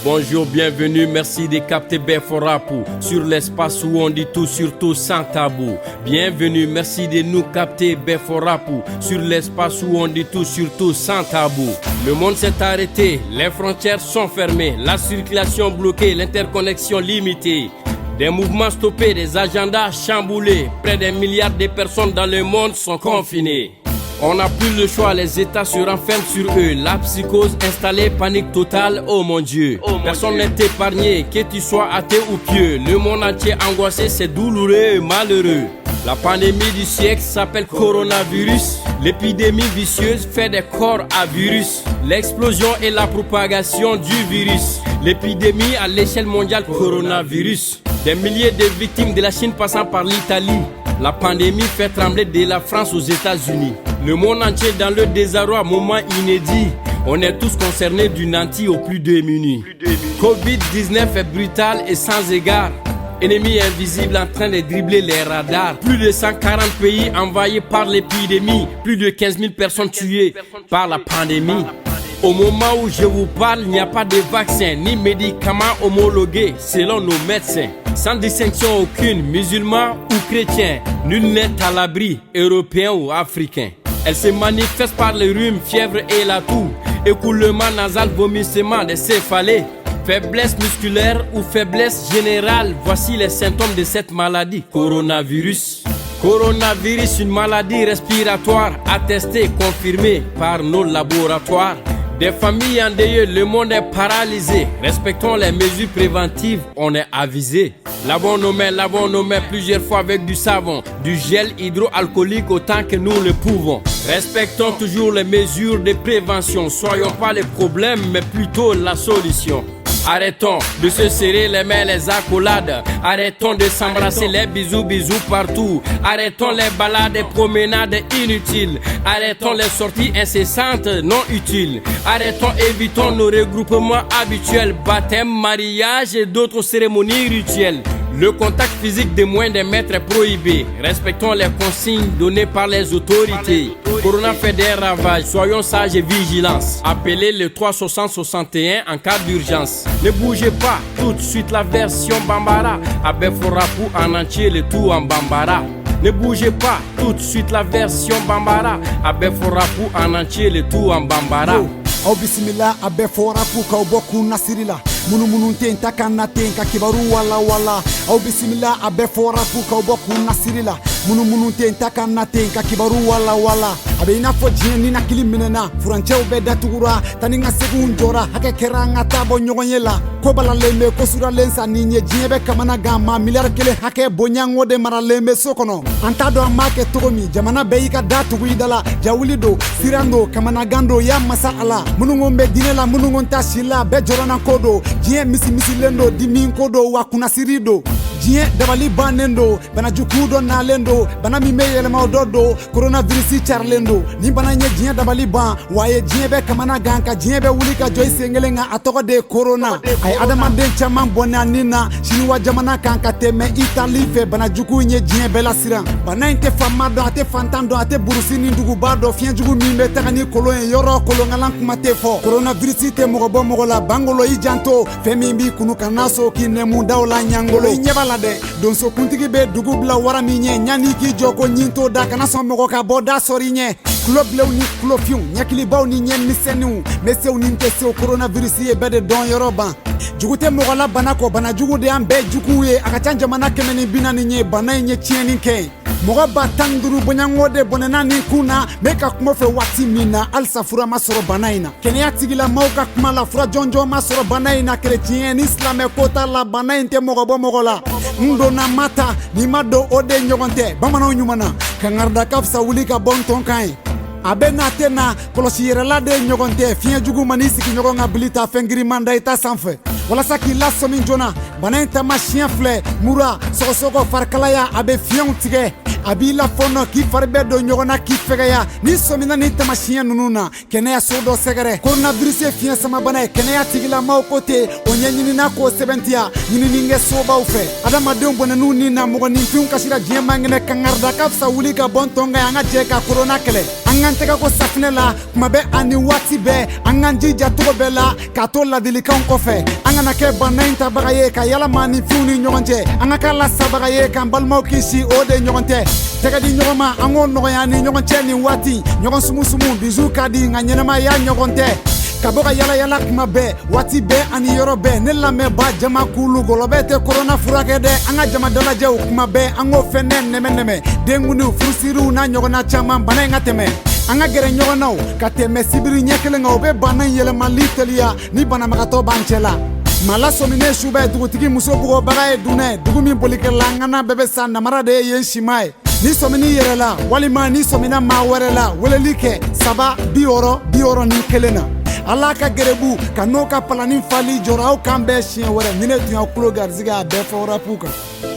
Bonjour, bienvenue, merci de capter Beforapu sur l'espace où on dit tout, surtout sans tabou. Bienvenue, merci de nous capter Beforapu sur l'espace où on dit tout, surtout sans tabou. Le monde s'est arrêté, les frontières sont fermées, la circulation bloquée, l'interconnexion limitée. Des mouvements stoppés, des agendas chamboulés. Près d'un milliard de personnes dans le monde sont confinées. On n'a plus le choix, les États se renferment sur eux. La psychose installée, panique totale, oh mon Dieu. Personne n'est épargné, que tu sois athée ou pieux. Le monde entier angoissé, c'est douloureux et malheureux. La pandémie du siècle s'appelle coronavirus. L'épidémie vicieuse fait des corps à virus. L'explosion et la propagation du virus. L'épidémie à l'échelle mondiale, coronavirus. Des milliers de victimes de la Chine passant par l'Italie. La pandémie fait trembler de la France aux États-Unis. Le monde entier dans le désarroi, moment inédit. On est tous concernés du nanti au plus démunis. Covid-19 est brutal et sans égard. Ennemi invisible en train de dribbler les radars. Plus de 140 pays envahis par l'épidémie. Plus de 15 000 personnes tuées par la pandémie. Au moment où je vous parle, il n'y a pas de vaccin ni médicaments homologués selon nos médecins. Sans distinction aucune, musulmans ou chrétiens, nul n'est à l'abri, européen ou africain. Elle se manifeste par le rhume, fièvre et la toux, écoulement nasal, vomissement des céphalées, faiblesse musculaire ou faiblesse générale. Voici les symptômes de cette maladie, coronavirus. Coronavirus, une maladie respiratoire attestée, confirmée par nos laboratoires. Des familles endeuillées, le monde est paralysé. Respectons les mesures préventives, on est avisé. Lavons nos mains plusieurs fois avec du savon, du gel hydroalcoolique autant que nous le pouvons. Respectons toujours les mesures de prévention. Soyons pas les problèmes, mais plutôt la solution. Arrêtons de se serrer les mains, les accolades. Arrêtons de s'embrasser, les bisous partout. Arrêtons les balades et promenades inutiles. Arrêtons les sorties incessantes non utiles. Arrêtons, évitons nos regroupements habituels. Baptême, mariage et d'autres cérémonies rituelles. Le contact physique de moins d'un mètre est prohibé. Respectons les consignes données par les autorités. Corona fait des ravages, soyons sages et vigilants. Appelez le 360-61 en cas d'urgence. Ne bougez pas, tout de suite la version Bambara. À Beforapu en entier, le tout en Bambara. Ne bougez pas, tout de suite la version Bambara. À Beforapu en entier, le tout en Bambara. Au bismillah à Beforapu kauboku nasirila. Munu munu tenta kana tenka kibaru wala wala. Au bismillah à Beforapu kauboku nasirila. Munu munu tenta kana tenka kibaru wala wala. Abe ina fo jeni na kiliminena furanche ubeda tugura taninga segunjora hake keranga tabo nyogonyela ko bala lembe ko sura lensa ninye jiebe kamana gama miliar kele hake bonyango de mara lembe sokono antado amake togomi jamana beika datu widala jawlido sirando kamana gando ya masala munungombe dinela munungonta shila be jorana kodo jie misi lendo dimin kodo wa kuna sirido jie dabali banendo bana jukudo na lendo bana mimeyele maudodo coronavirus charlendo ni bana nye jie dabali ban waye jie be kamana ganka jie be wulika joy sengelenga atoko de corona ay adama den chaman bonanina chiniwa jamana kanka teme Italie fe bana juku nye jie be la siran bana inte famado ate fantando ate burusini ndugu bado fien jugu mimbe takani kolo en yoro kolo ngalan kumate fo coronavirus te mogobo mogola bangolo ijanto femimbi kunu kanaso kinemu dawla nyangolo nyebala de don so kuntigi be dugu bla wara minye nyani ki joko nyinto da kana so mogo ka boda sori nye club lewni clofion nyakili baw ni nyen misenu mesew ni ntese coronavirus ye bede don yoroba jugute mogola bana ko bana jugude ambe juguye akachanja manake meni binani nye bana nye chieni ke mogo batanduru bonyangode bonena ni kuna meka kumofe wati mina alsafura masoro banaina kenya tigila mauka kumala fura jonjo masoro banaina chrétien islam kota la banainte mogo mogola ndo na mata ni mado ode nyogonte bamana nyumana kangarda kafsa wulika bon tonkai abena tena kolosi yerela de nyogonte fien jugu manisi ki nyogonga bilita fengiri manda ita sanfe wala saki la somin jona banaita machien fle mura soko farkalaya abe fien tige abila fono ki farbe do nyogona ki fegaya ni somina ni tamashia nununa kene ya sodo segere coronavirus fien sama bana kene ya tigila mau kote onyenyi na ko 70 ni ninge soba ufe adama de mbona nuni na mo ni fiun kasira jema ngene kangarda kafsa wulika bontonga yanga jeka corona kele angante ka ko safnela kuma be ani wati be anganji jatugo bela katola dilika onkofe an kana kɛ bana in tabaga ye ka yalama ni fɛnw ni ɲɔgɔn cɛ an ka kɛ lasabaga ye k'an balimaw kisi o de ɲɔgɔn tɛ tɛgɛ di ɲɔgɔn ma an k'o nɔgɔya ni ɲɔgɔn cɛ nin waati ɲɔgɔn sumusumu bisu ka di nka ɲɛnɛmaya ɲɔgɔn tɛ ka bɔ ka yala yala kuma bɛɛ waati bɛɛ ani yɔrɔ bɛɛ ne lamɛnba jama kulu gɔlɔbɛ tɛ korona furakɛ dɛ an ka jama dalajɛw kuma bɛɛ an k'o fɛn nɛmɛ denkundiw furusiriw n'a ɲɔgɔnna caman bana in ka tɛmɛ an ka gɛrɛ ɲɔgɔn naw ka tɛmɛ sibiri ɲɛ kelen kan o bɛ bana in yɛlɛmali teliya ni banabagatɔ b'an cɛ la mala sɔminen su bɛɛ dugutigi muso bugɔbaga ye dunɛ dugu min bolikɛla an ŋana bɛɛ bɛ sa namara de ye yen sima ye ni sɔmini yɛrɛ la walima ni sɔmina maa wɛrɛ la weleli kɛ 7 60 ni kelen na ala ka gɛrɛbu ka n'o ka palani fali jɔra aw kan bɛɛ siɲɛ wɛrɛ ni ne tun y'aw kulo garisɛgɛ a bɛɛ fɔ rapu kan